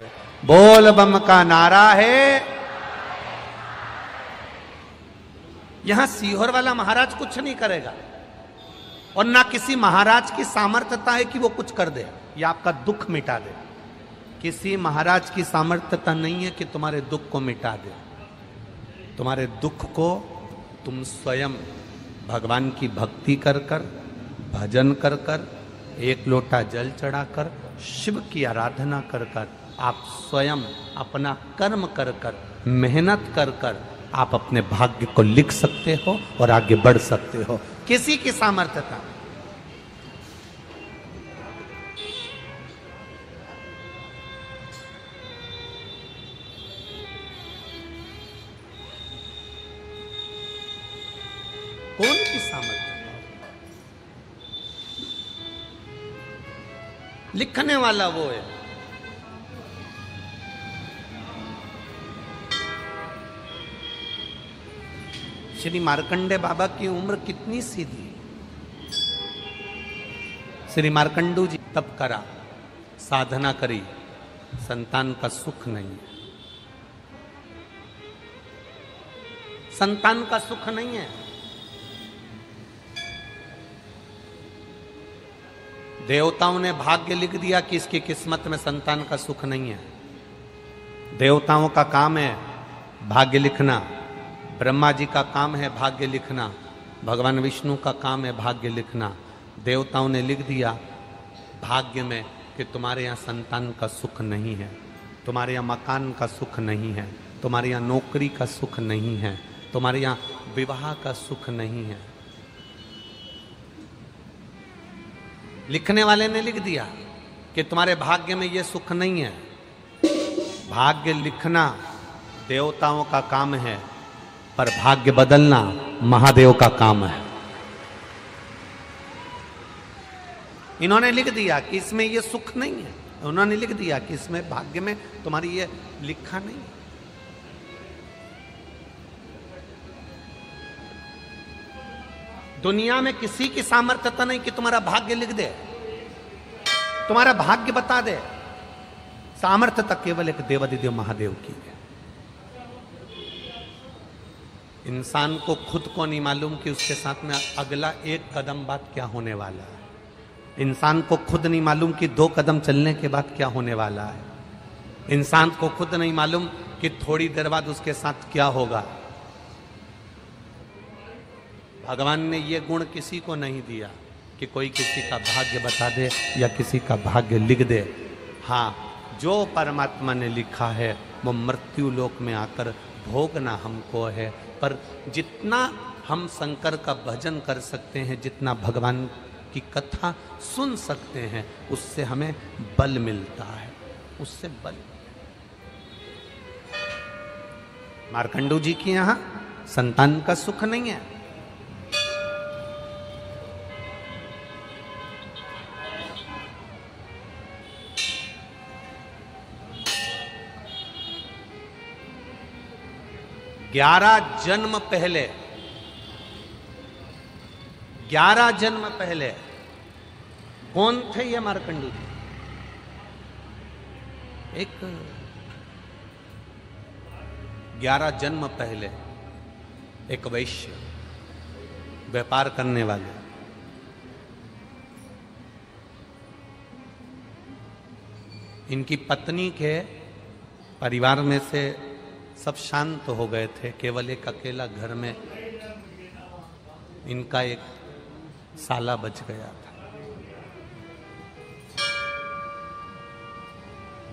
बोल बम का नारा है। यहां सीहोर वाला महाराज कुछ नहीं करेगा और ना किसी महाराज की सामर्थ्यता है कि वो कुछ कर दे या आपका दुख मिटा दे। किसी महाराज की सामर्थ्यता नहीं है कि तुम्हारे दुख को मिटा दे। तुम्हारे दुख को तुम स्वयं भगवान की भक्ति कर कर, भजन कर कर, एक लोटा जल चढ़ाकर, शिव की आराधना कर कर, आप स्वयं अपना कर्म कर कर, मेहनत कर कर आप अपने भाग्य को लिख सकते हो और आगे बढ़ सकते हो। किसी की सामर्थ्यता कौन की सामर्थ्य? लिखने वाला वो है। श्री मार्कंडे बाबा की उम्र कितनी सी थी। श्री मार्कंडू जी तप करा, साधना करी, संतान का सुख नहीं है। संतान का सुख नहीं है। देवताओं ने भाग्य लिख दिया कि इसकी किस्मत में संतान का सुख नहीं है। देवताओं का काम है भाग्य लिखना, ब्रह्मा जी का काम है भाग्य लिखना, भगवान विष्णु का काम है भाग्य लिखना। देवताओं ने लिख दिया भाग्य में कि तुम्हारे यहाँ संतान का सुख नहीं है, तुम्हारे यहाँ मकान का सुख नहीं है, तुम्हारे यहाँ नौकरी का सुख नहीं है, तुम्हारे यहाँ विवाह का सुख नहीं है। लिखने वाले ने लिख दिया कि तुम्हारे भाग्य में ये सुख नहीं है। भाग्य लिखना देवताओं का काम है, पर भाग्य बदलना महादेव का काम है। इन्होंने लिख दिया कि इसमें ये सुख नहीं है, उन्होंने लिख दिया कि इसमें भाग्य में तुम्हारी ये लिखा नहीं है। दुनिया में किसी की सामर्थ्यता नहीं कि तुम्हारा भाग्य लिख दे, तुम्हारा भाग्य बता दे। सामर्थ्यता केवल एक देवाधिदेव महादेव की है। इंसान को खुद को नहीं मालूम कि उसके साथ में अगला एक कदम बाद क्या होने वाला है। इंसान को खुद नहीं मालूम कि 2 कदम चलने के बाद क्या होने वाला है। इंसान को खुद नहीं मालूम कि थोड़ी देर बाद उसके साथ क्या होगा। भगवान ने ये गुण किसी को नहीं दिया कि कोई किसी का भाग्य बता दे या किसी का भाग्य लिख दे। हाँ, जो परमात्मा ने लिखा है वो मृत्यु लोक में आकर भोगना हमको है। पर जितना हम शंकर का भजन कर सकते हैं, जितना भगवान की कथा सुन सकते हैं, उससे हमें बल मिलता है, उससे बल। मार्कंडू जी की यहां संतान का सुख नहीं है। ग्यारह जन्म पहले कौन थे ये मार्कंडू जी? एक 11 जन्म पहले एक वैश्य, व्यापार करने वाले। इनकी पत्नी के परिवार में से सब शांत हो गए थे, केवल एक अकेला घर में इनका एक साला बच गया था।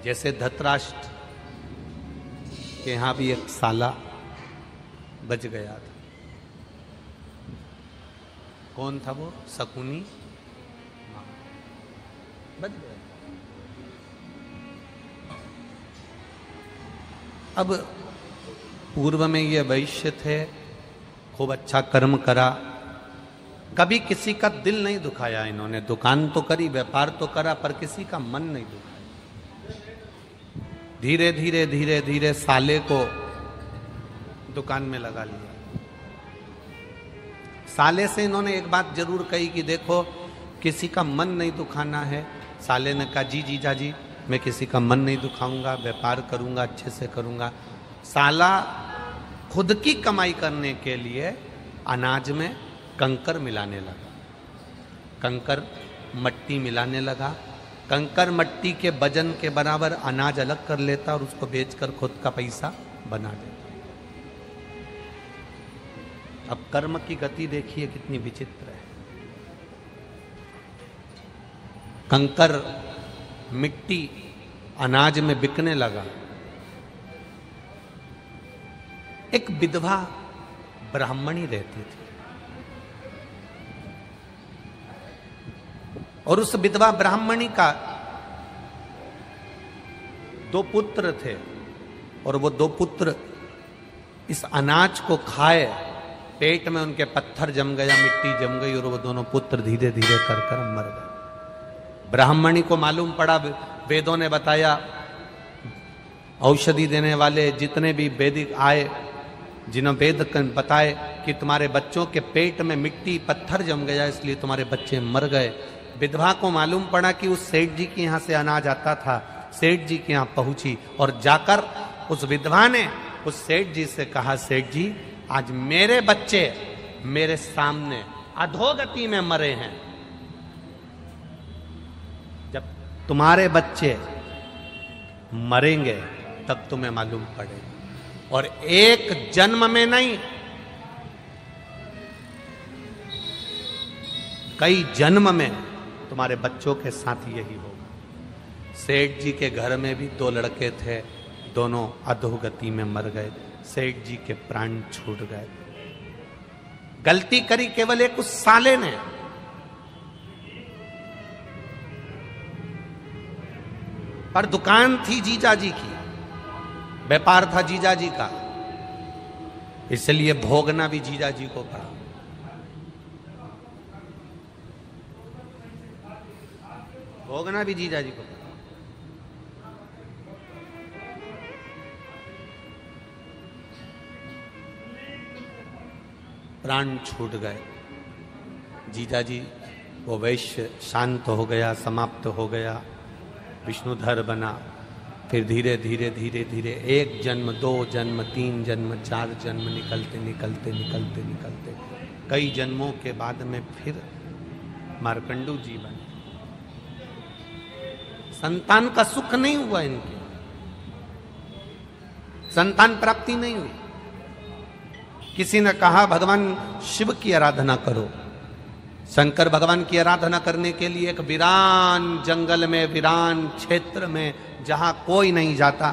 जैसे धृतराष्ट्र के यहां भी एक साला बच गया था। कौन था वो? शकुनी बच गया। अब पूर्व में ये वैश्य थे, खूब अच्छा कर्म करा, कभी किसी का दिल नहीं दुखाया इन्होंने। दुकान तो करी, व्यापार तो करा, पर किसी का मन नहीं दुखाया। धीरे धीरे धीरे धीरे साले को दुकान में लगा लिया। साले से इन्होंने एक बात जरूर कही कि देखो किसी का मन नहीं दुखाना है। साले ने कहा जी जीजा जी मैं किसी का मन नहीं दुखाऊंगा, व्यापार करूंगा, अच्छे से करूंगा। साला खुद की कमाई करने के लिए अनाज में कंकर मिलाने लगा, कंकर मट्टी मिलाने लगा। कंकर मट्टी के वजन के बराबर अनाज अलग कर लेता और उसको बेचकर खुद का पैसा बना लेता। अब कर्म की गति देखिए कितनी विचित्र है। कंकर मिट्टी अनाज में बिकने लगा। एक विधवा ब्राह्मणी रहती थी और उस विधवा ब्राह्मणी का 2 पुत्र थे और वो 2 पुत्र इस अनाज को खाए, पेट में उनके पत्थर जम गया, मिट्टी जम गई और वो दोनों पुत्र धीरे धीरे कर मर गए। ब्राह्मणी को मालूम पड़ा, वेदों ने बताया, औषधि देने वाले जितने भी वैदिक आए, जिन्होंने वेद बताए कि तुम्हारे बच्चों के पेट में मिट्टी पत्थर जम गया इसलिए तुम्हारे बच्चे मर गए। विधवा को मालूम पड़ा कि उस सेठ जी के यहाँ से अनाज आता था। सेठ जी के यहाँ पहुंची और जाकर उस विधवा ने उस सेठ जी से कहा, सेठ जी आज मेरे बच्चे मेरे सामने अधोगति में मरे हैं, जब तुम्हारे बच्चे मरेंगे तब तुम्हें मालूम पड़ेगा। और एक जन्म में नहीं, कई जन्म में तुम्हारे बच्चों के साथ यही होगा। सेठ जी के घर में भी 2 लड़के थे, दोनों अधोगति में मर गए। सेठ जी के प्राण छूट गए। गलती करी केवल एक उस साले ने। पर दुकान थी जीजा जी की, व्यापार था जीजा जी का, इसलिए भोगना भी जीजा जी को पड़ा। भोगना भी जीजा जी को पड़ा। प्राण छूट गए। जीजा जी वो वैश्य शांत हो गया, समाप्त हो गया, विष्णुधर बना। फिर धीरे धीरे धीरे धीरे 1 जन्म, 2 जन्म, 3 जन्म, 4 जन्म निकलते निकलते निकलते निकलते कई जन्मों के बाद में फिर मार्कंडू जी बने। संतान का सुख नहीं हुआ, इनके संतान प्राप्ति नहीं हुई। किसी ने कहा भगवान शिव की आराधना करो। शंकर भगवान की आराधना करने के लिए एक वीरान जंगल में, वीरान क्षेत्र में, जहां कोई नहीं जाता,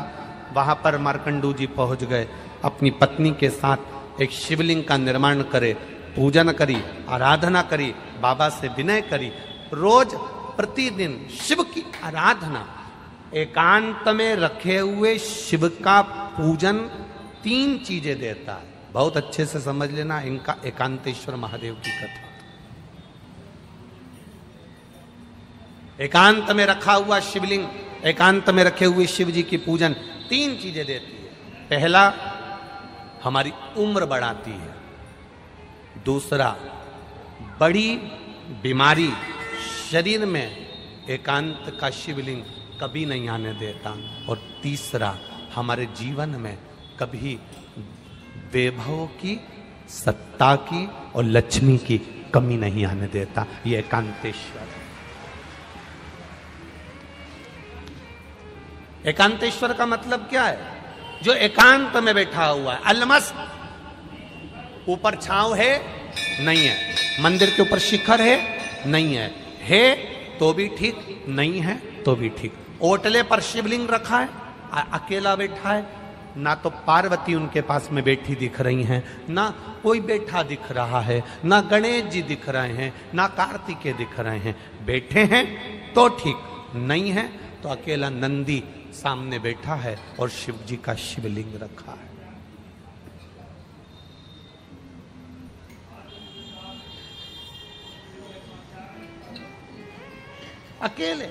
वहां पर मार्कंडू जी पहुंच गए। अपनी पत्नी के साथ एक शिवलिंग का निर्माण करे, पूजन करी, आराधना करी, बाबा से विनय करी। रोज प्रतिदिन शिव की आराधना, एकांत में रखे हुए शिव का पूजन 3 चीजें देता है। बहुत अच्छे से समझ लेना, इनका एकांतेश्वर महादेव की कथा। एकांत में रखा हुआ शिवलिंग, एकांत में रखे हुए शिव जी की पूजन 3 चीजें देती है। पहला, हमारी उम्र बढ़ाती है। दूसरा, बड़ी बीमारी शरीर में एकांत का शिवलिंग कभी नहीं आने देता। और तीसरा, हमारे जीवन में कभी वैभव की, सत्ता की और लक्ष्मी की कमी नहीं आने देता। ये एकांतेश्वर। एकांतेश्वर का मतलब क्या है? जो एकांत में बैठा हुआ है, अलमस्त। ऊपर छांव है, नहीं है। मंदिर के ऊपर शिखर है, नहीं है। है तो भी ठीक, नहीं है तो भी ठीक। ओटले पर शिवलिंग रखा है, अकेला बैठा है। ना तो पार्वती उनके पास में बैठी दिख रही हैं, ना कोई बैठा दिख रहा है, ना गणेश जी दिख रहे हैं, ना कार्तिकेय दिख रहे हैं। बैठे हैं तो ठीक, नहीं है तो अकेला नंदी सामने बैठा है और शिव जी का शिवलिंग रखा है। अकेले।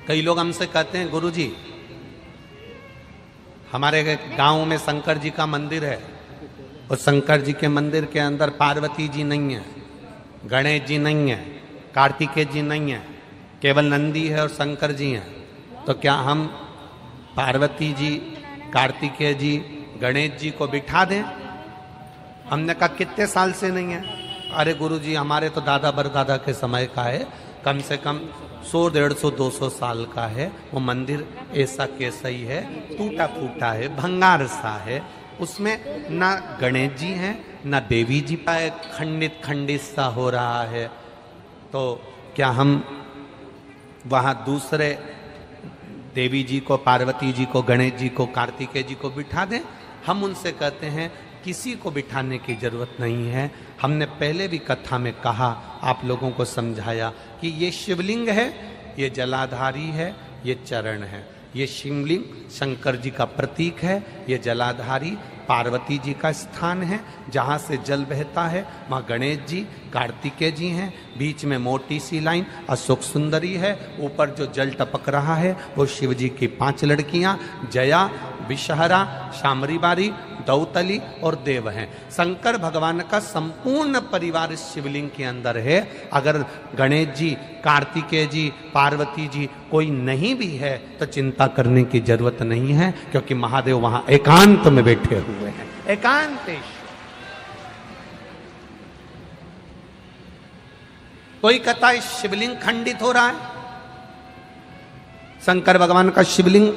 कई लोग हमसे कहते हैं, गुरुजी हमारे गांव में शंकर जी का मंदिर है और शंकर जी के मंदिर के अंदर पार्वती जी नहीं है, गणेश जी नहीं है, कार्तिकेय जी नहीं है, केवल नंदी है और शंकर जी हैं, तो क्या हम पार्वती जी, कार्तिकेय जी, गणेश जी को बिठा दें? हमने कहा कितने साल से नहीं है? अरे गुरु जी हमारे तो दादा बरदादा के समय का है, कम से कम 100, 150, 200 साल का है। वो मंदिर ऐसा कैसा ही है, टूटा फूटा है, भंगार सा है, उसमें ना गणेश जी हैं ना देवी जी का खंडित खंडित सा हो रहा है। तो क्या हम वहाँ दूसरे देवी जी को, पार्वती जी को, गणेश जी को, कार्तिकेय जी को बिठा दें? हम उनसे कहते हैं किसी को बिठाने की जरूरत नहीं है। हमने पहले भी कथा में कहा, आप लोगों को समझाया कि ये शिवलिंग है, ये जलाधारी है, ये चरण है। ये शिवलिंग शंकर जी का प्रतीक है, ये जलाधारी पार्वती जी का स्थान है, जहाँ से जल बहता है वहाँ गणेश जी, कार्तिकेय जी हैं, बीच में मोटी सी लाइन अशोक सुंदरी है, ऊपर जो जल टपक रहा है वो शिव जी की 5 लड़कियाँ जया, विषहरा, शामरी बारी, दौतली और देव हैं। शंकर भगवान का संपूर्ण परिवार इस शिवलिंग के अंदर है। अगर गणेश जी, कार्तिकेय जी, पार्वती जी कोई नहीं भी है तो चिंता करने की जरूरत नहीं है, क्योंकि महादेव वहां एकांत में बैठे हुए हैं, एकांतेश। कोई कहता है शिवलिंग खंडित हो रहा है। शंकर भगवान का शिवलिंग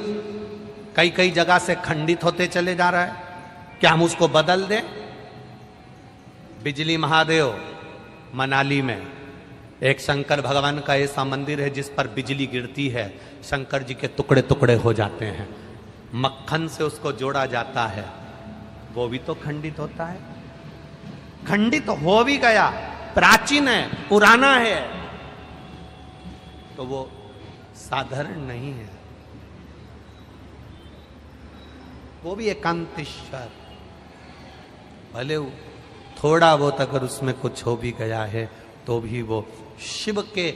कई कई जगह से खंडित होते चले जा रहा है, क्या हम उसको बदल दें? बिजली महादेव मनाली में एक शंकर भगवान का ऐसा मंदिर है जिस पर बिजली गिरती है, शंकर जी के टुकड़े टुकड़े हो जाते हैं, मक्खन से उसको जोड़ा जाता है, वो भी तो खंडित होता है। खंडित हो भी गया, प्राचीन है, पुराना है, तो वो साधारण नहीं है, वो भी एकांतेश्वर। भले थोड़ा बहुत अगर उसमें कुछ हो भी गया है तो भी वो शिव के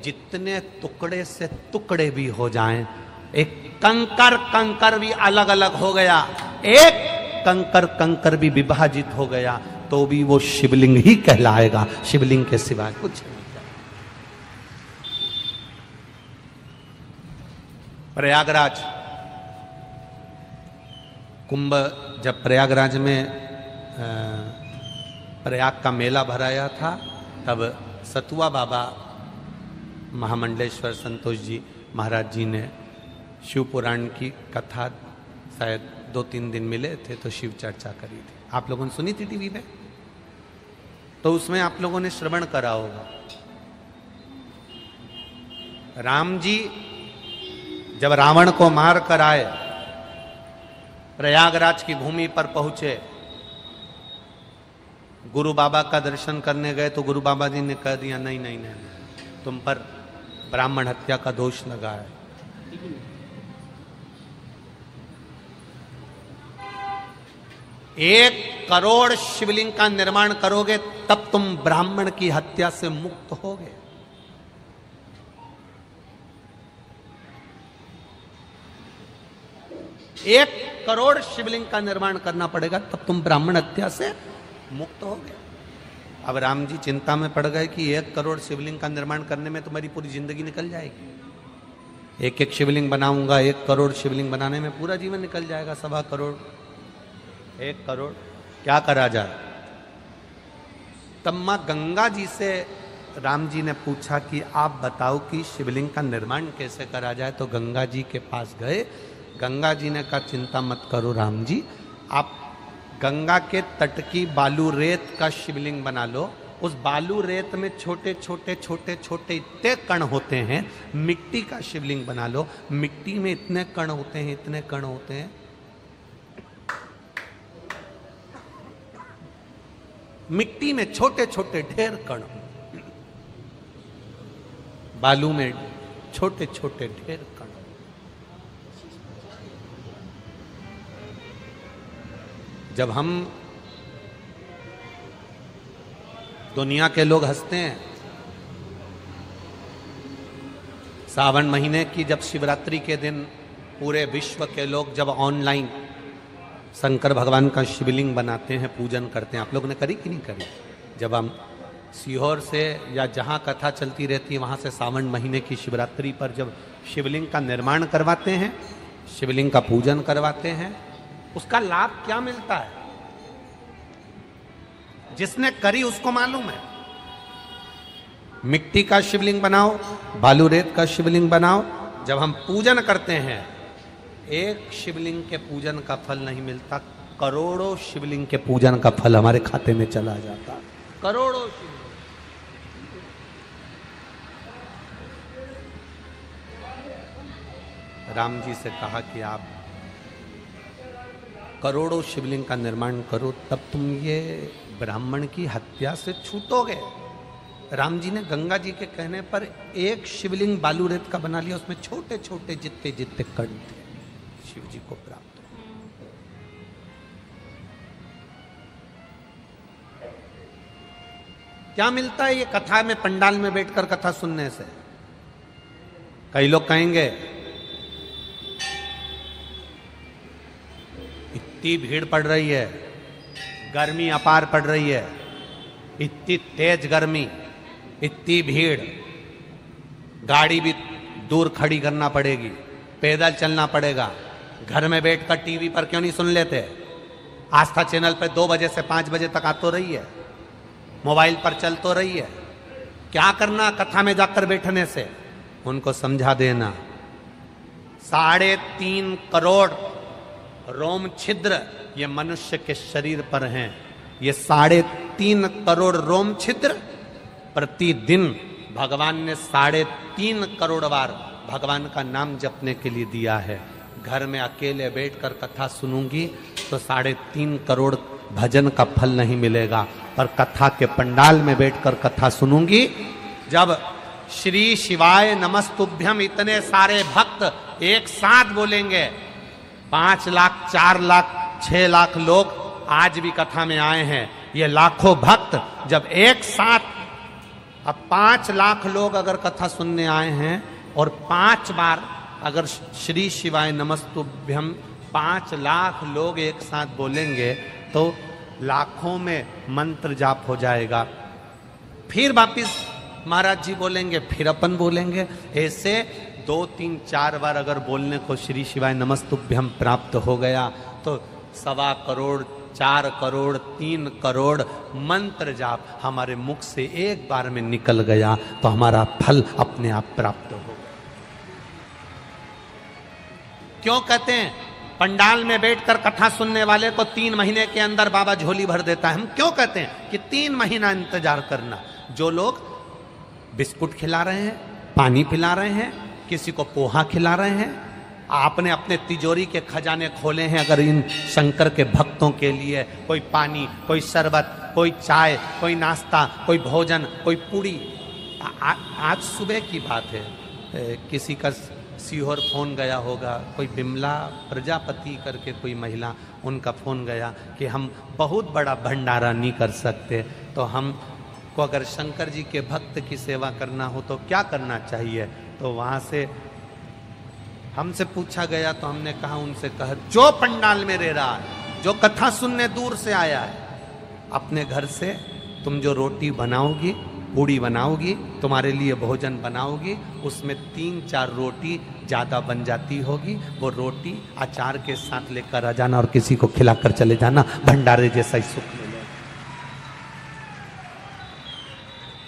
जितने टुकड़े से टुकड़े भी हो जाएं, एक कंकर कंकर भी अलग अलग हो गया, एक कंकर कंकर भी विभाजित हो गया, तो भी वो शिवलिंग ही कहलाएगा, शिवलिंग के सिवाय कुछ नहीं। प्रयागराज कुंभ, जब प्रयागराज में प्रयाग का मेला भराया था, तब सतुआ बाबा महामंडलेश्वर संतोष जी महाराज जी ने शिव पुराण की कथा शायद 2-3 दिन मिले थे तो शिव चर्चा करी थी। आप लोगों ने सुनी थी टीवी पे, तो उसमें आप लोगों ने श्रवण करा होगा। राम जी जब रावण को मार कर आए, प्रयागराज की भूमि पर पहुंचे, गुरु बाबा का दर्शन करने गए तो गुरु बाबा जी ने कह दिया नहीं नहीं नहीं, तुम पर ब्राह्मण हत्या का दोष लगा है। एक करोड़ शिवलिंग का निर्माण करोगे तब तुम ब्राह्मण की हत्या से मुक्त होगे। 1 करोड़ शिवलिंग का निर्माण करना पड़ेगा तब तुम ब्राह्मण हत्या से मुक्त हो गए। अब राम जी चिंता में पड़ गए कि 1 करोड़ शिवलिंग का निर्माण करने में तुम्हारी पूरी जिंदगी निकल जाएगी। एक एक शिवलिंग बनाऊंगा, 1 करोड़ शिवलिंग बनाने में पूरा जीवन निकल जाएगा। 1.25 करोड़, 1 करोड़, क्या करा जाए? तब मां गंगा जी से राम जी ने पूछा कि आप बताओ कि शिवलिंग का निर्माण कैसे करा जाए। तो गंगा जी के पास गए, गंगा जी ने कहा चिंता मत करो राम जी, आप गंगा के तट की बालू रेत का शिवलिंग बना लो। उस बालू रेत में छोटे छोटे छोटे छोटे इतने कण होते हैं, मिट्टी का शिवलिंग बना लो। मिट्टी में इतने कण होते हैं, इतने कण होते हैं, मिट्टी में छोटे छोटे ढेर कण, बालू में छोटे छोटे ढेर कण। जब हम दुनिया के लोग हंसते हैं, सावन महीने की जब शिवरात्रि के दिन पूरे विश्व के लोग जब ऑनलाइन शंकर भगवान का शिवलिंग बनाते हैं, पूजन करते हैं, आप लोगों ने करी कि नहीं करी? जब हम सीहोर से या जहाँ कथा चलती रहती है वहाँ से सावन महीने की शिवरात्रि पर जब शिवलिंग का निर्माण करवाते हैं, शिवलिंग का पूजन करवाते हैं, उसका लाभ क्या मिलता है जिसने करी उसको मालूम है। मिट्टी का शिवलिंग बनाओ, बालू रेत का शिवलिंग बनाओ, जब हम पूजन करते हैं एक शिवलिंग के पूजन का फल नहीं मिलता, करोड़ों शिवलिंग के पूजन का फल हमारे खाते में चला जाता। करोड़ों शिवलिंग। राम जी से कहा कि आप करोड़ों शिवलिंग का निर्माण करो, तब तुम ये ब्राह्मण की हत्या से छूटोगे। राम जी ने गंगा जी के कहने पर एक शिवलिंग बालू रेत का बना लिया, उसमें छोटे छोटे जितने जितने कण थे शिव जी को प्राप्त हो। क्या मिलता है ये कथा में, पंडाल में बैठकर कथा सुनने से? कई लोग कहेंगे इतनी भीड़ पड़ रही है, गर्मी अपार पड़ रही है, इतनी तेज गर्मी, इतनी भीड़, गाड़ी भी दूर खड़ी करना पड़ेगी, पैदल चलना पड़ेगा, घर में बैठकर टीवी पर क्यों नहीं सुन लेते? आस्था चैनल पे 2 बजे से 5 बजे तक आ तो रही है, मोबाइल पर चल तो रही है। क्या करना कथा में जाकर बैठने से? उनको समझा देना 3.5 करोड़ रोम छिद्र ये मनुष्य के शरीर पर हैं। ये 3.5 करोड़ रोम छिद्र प्रतिदिन भगवान ने 3.5 करोड़ बार भगवान का नाम जपने के लिए दिया है। घर में अकेले बैठकर कथा सुनूंगी तो 3.5 करोड़ भजन का फल नहीं मिलेगा, पर कथा के पंडाल में बैठकर कथा सुनूंगी, जब श्री शिवाय नमस्तुभ्यम इतने सारे भक्त एक साथ बोलेंगे, 5 लाख 4 लाख 6 लाख लोग आज भी कथा में आए हैं, ये लाखों भक्त जब एक साथ, अब 5 लाख लोग अगर कथा सुनने आए हैं और 5 बार अगर श्री शिवाय नमस्तुभ्यम 5 लाख लोग एक साथ बोलेंगे तो लाखों में मंत्र जाप हो जाएगा। फिर वापिस महाराज जी बोलेंगे, फिर अपन बोलेंगे, ऐसे 2 3 4 बार अगर बोलने को श्री शिवाय नमस्तुभ्यम प्राप्त हो गया तो 1.25 करोड़ 4 करोड़ 3 करोड़ मंत्र जाप हमारे मुख से एक बार में निकल गया तो हमारा फल अपने आप प्राप्त हो। क्यों कहते हैं पंडाल में बैठकर कथा सुनने वाले को 3 महीने के अंदर बाबा झोली भर देता है? हम क्यों कहते हैं कि 3 महीना इंतजार करना? जो लोग बिस्कुट खिला रहे हैं, पानी पिला रहे हैं, किसी को पोहा खिला रहे हैं, आपने अपने तिजोरी के खजाने खोले हैं, अगर इन शंकर के भक्तों के लिए कोई पानी, कोई शरबत, कोई चाय, कोई नाश्ता, कोई भोजन, कोई पूड़ी। आज सुबह की बात है, किसी का सीहोर फोन गया होगा, कोई बिमला प्रजापति करके कोई महिला, उनका फोन गया कि हम बहुत बड़ा भंडारा नहीं कर सकते, तो हम को अगर शंकर जी के भक्त की सेवा करना हो तो क्या करना चाहिए? तो वहाँ से हमसे पूछा गया तो हमने कहा, उनसे कहा जो पंडाल में रह रहा है, जो कथा सुनने दूर से आया है, अपने घर से तुम जो रोटी बनाओगी, पूड़ी बनाओगी, तुम्हारे लिए भोजन बनाओगी, उसमें 3-4 रोटी ज़्यादा बन जाती होगी, वो रोटी अचार के साथ लेकर आ जाना और किसी को खिलाकर चले जाना, भंडारे जैसा ही सुख मिलेगा।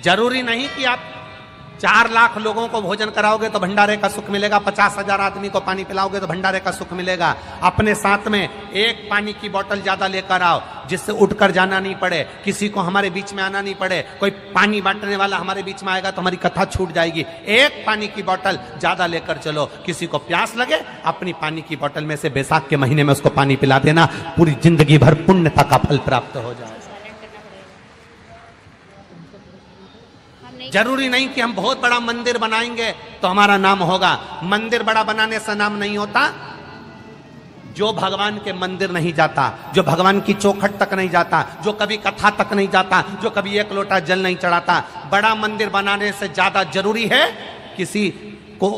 जरूरी नहीं कि आप 4 लाख लोगों को भोजन कराओगे तो भंडारे का सुख मिलेगा, 50,000 आदमी को पानी पिलाओगे तो भंडारे का सुख मिलेगा। अपने साथ में एक पानी की बोतल ज्यादा लेकर आओ, जिससे उठकर जाना नहीं पड़े, किसी को हमारे बीच में आना नहीं पड़े। कोई पानी बांटने वाला हमारे बीच में आएगा तो हमारी कथा छूट जाएगी। एक पानी की बोतल ज्यादा लेकर चलो, किसी को प्यास लगे अपनी पानी की बोतल में से बैसाख के महीने में उसको पानी पिला देना, पूरी जिंदगी भर पुण्यता का फल प्राप्त हो जाए। जरूरी नहीं कि हम बहुत बड़ा मंदिर बनाएंगे तो हमारा नाम होगा। मंदिर बड़ा बनाने से नाम नहीं होता। जो भगवान के मंदिर नहीं जाता, जो भगवान की चौखट तक नहीं जाता, जो कभी कथा तक नहीं जाता, जो कभी एक लोटा जल नहीं चढ़ाता, बड़ा मंदिर बनाने से ज्यादा जरूरी है किसी को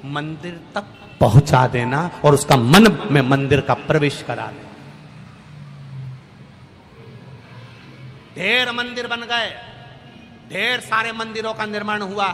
मंदिर तक पहुंचा देना और उसका मन में मंदिर का प्रवेश करा देना। ढेर मंदिर बन गए, ढेर सारे मंदिरों का निर्माण हुआ।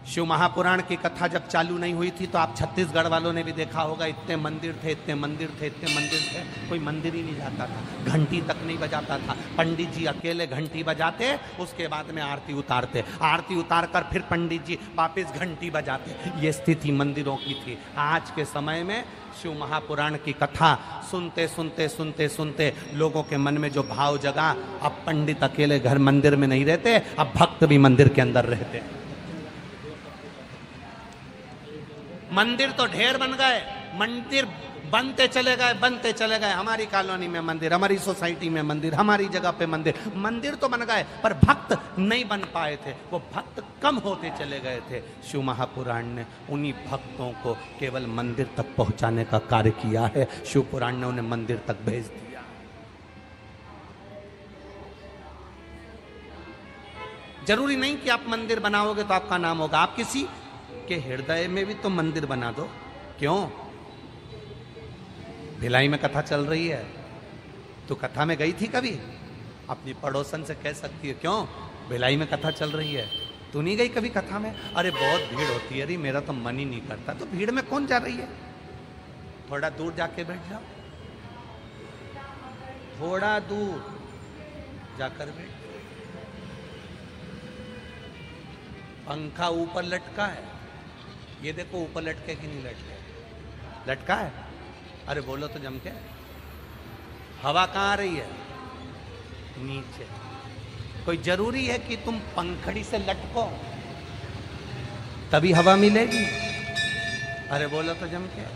शिव महापुराण की कथा जब चालू नहीं हुई थी तो आप छत्तीसगढ़ वालों ने भी देखा होगा, इतने मंदिर थे, इतने मंदिर थे, इतने मंदिर थे, कोई मंदिर ही नहीं जाता था, घंटी तक नहीं बजाता था। पंडित जी अकेले घंटी बजाते, उसके बाद में आरती उतारते, आरती उतार कर फिर पंडित जी वापस घंटी बजाते। ये स्थिति मंदिरों की थी। आज के समय में शिव महापुराण की कथा सुनते सुनते सुनते सुनते लोगों के मन में जो भाव जगा, अब पंडित अकेले घर मंदिर में नहीं रहते, अब भक्त भी मंदिर के अंदर रहते। मंदिर तो ढेर बन गए, मंदिर बनते चले गए, बनते चले गए। हमारी कॉलोनी में मंदिर, हमारी सोसाइटी में मंदिर, हमारी जगह पे मंदिर, मंदिर तो बन गए पर भक्त नहीं बन पाए थे, वो भक्त कम होते चले गए थे। शिव महापुराण ने उन्हीं भक्तों को केवल मंदिर तक पहुंचाने का कार्य किया है। शिव पुराण ने उन्हें मंदिर तक भेज दिया। जरूरी नहीं कि आप मंदिर बनाओगे तो आपका नाम होगा, आप किसी के हृदय में भी तो मंदिर बना दो। क्यों? भिलाई में कथा चल रही है, तो कथा में गई थी कभी? अपनी पड़ोसन से कह सकती है, क्यों भिलाई में कथा चल रही है, तू नहीं गई कभी कथा में? अरे बहुत भीड़ होती है, अरे मेरा तो मन ही नहीं करता। तो भीड़ में कौन जा रही है? थोड़ा दूर जाके बैठ जाओ, थोड़ा दूर जाकर बैठ। पंखा ऊपर लटका है, ये देखो ऊपर लटके कि नहीं लटके? लटका है। अरे बोलो तो जम के। हवा कहाँ आ रही है? नीचे। कोई जरूरी है कि तुम पंखड़ी से लटको तभी हवा मिलेगी? अरे बोलो तो जम के।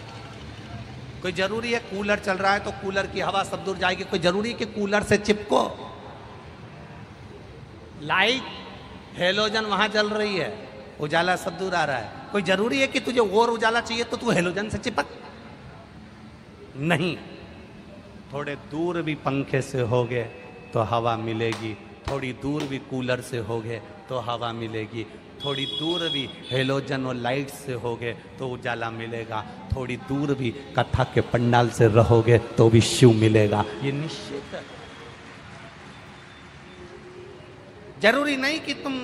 कोई जरूरी है कूलर चल रहा है तो कूलर की हवा सब दूर जाएगी? कोई जरूरी है कि कूलर से चिपको? लाइट हेलोजन वहां जल रही है, उजाला सब दूर आ रहा है, कोई जरूरी है कि तुझे और उजाला चाहिए तो तू हेलोजन से चिपक? नहीं। थोड़े दूर भी पंखे से होगे तो हवा मिलेगी, थोड़ी दूर भी कूलर से होगे तो हवा मिलेगी, थोड़ी दूर भी हेलोजन और लाइट से होगे तो उजाला मिलेगा, थोड़ी दूर भी कथा के पंडाल से रहोगे तो भी शिव मिलेगा। ये निश्चित है। जरूरी नहीं कि तुम,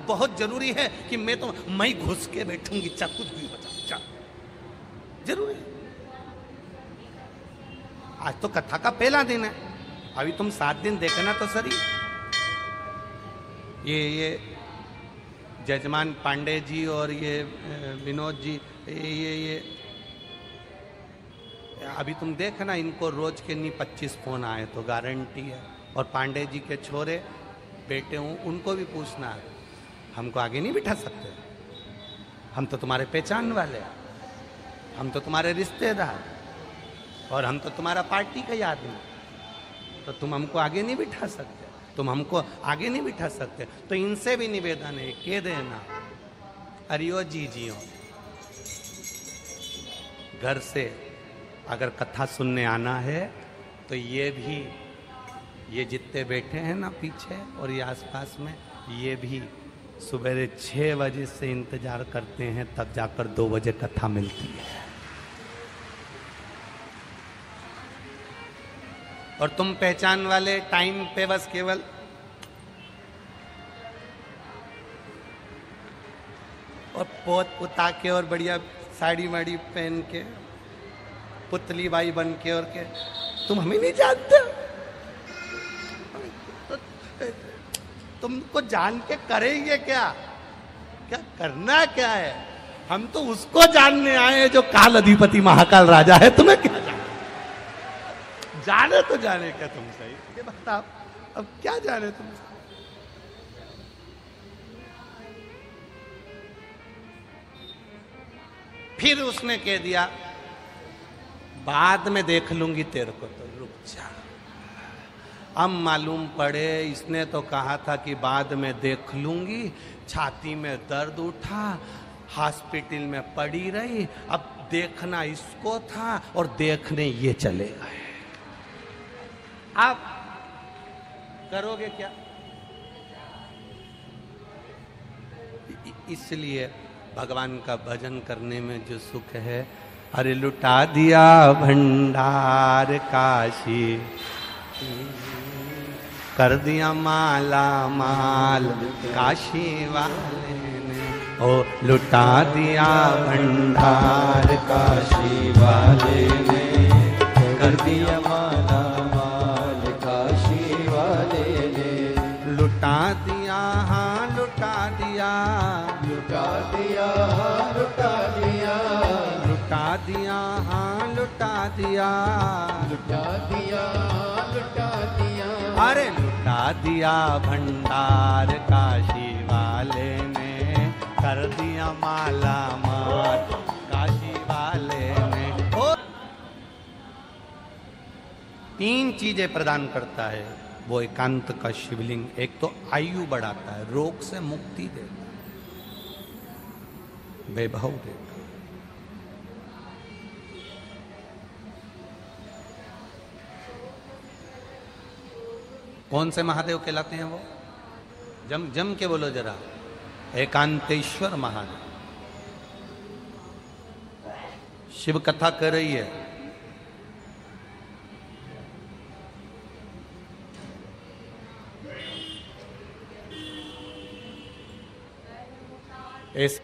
बहुत जरूरी है कि मैं घुस के बैठूंगी, चाहे कुछ भी हो जाए, जरूरी है। आज तो कथा का पहला दिन है, अभी तुम 7 दिन देखना तो सही। ये जजमान पांडे जी और ये विनोद जी, ये अभी तुम देखना, इनको रोज के नहीं 25 फोन आए तो गारंटी है। और पांडे जी के छोरे बेटे हूँ, उनको भी पूछना है, हमको आगे नहीं बिठा सकते? हम तो तुम्हारे पहचान वाले हैं, हम तो तुम्हारे रिश्तेदार, और हम तो तुम्हारा पार्टी का आदमी, तो तुम हमको आगे नहीं बिठा सकते, तुम हमको आगे नहीं बिठा सकते। तो इनसे भी निवेदन है, कह देना अरियो जी घर से अगर कथा सुनने आना है तो ये जितने बैठे हैं ना पीछे और ये आसपास में, ये भी सुबह 6 बजे से इंतजार करते हैं, तब जाकर 2 बजे कथा मिलती है। और तुम पहचान वाले टाइम पे बस केवल और पोत पुता के और बढ़िया साड़ी वाड़ी पहन के, पुतली बाई बन के, और के तुम हमें नहीं जानते, तुमको जान के करेंगे क्या? क्या करना क्या है? हम तो उसको जानने आए जो काल अधिपति महाकाल राजा है। तुम्हें क्या जाने तो जाने क्या तुम सही, ये बताओ, अब क्या जाने तुम? फिर उसने कह दिया बाद में देख लूंगी तेरे को, तो रुक जा। अब मालूम पड़े इसने तो कहा था कि बाद में देख लूंगी, छाती में दर्द उठा, हॉस्पिटल में पड़ी रही, अब देखना इसको था और देखने ये चले गए। आप करोगे क्या? इसलिए भगवान का भजन करने में जो सुख है, अरे लुटा दिया भंडार काशी, कर दिया माला माल काशी वाले ने, ओ लुटा दिया भंडार काशी वाले ने, कर दिया माला माल काशी वाले ने, लुटा दिया हाँ लुटा दिया, लुटा दिया लुटा दिया, लुटा दिया हाँ लुटा दिया, लुटा दिया लुटा दिया, अरे लुटा दिया भंडार काशी वाले ने, कर दिया माला माल काशी वाले ने। ओ 3 चीजें प्रदान करता है वो एकांत का शिवलिंग। एक तो आयु बढ़ाता है, रोग से मुक्ति देता है, वैभव देता है। कौन से महादेव कहलाते हैं वो? जम जम के बोलो जरा। एकांतेश्वर महादेव। शिव कथा कर रही है, इस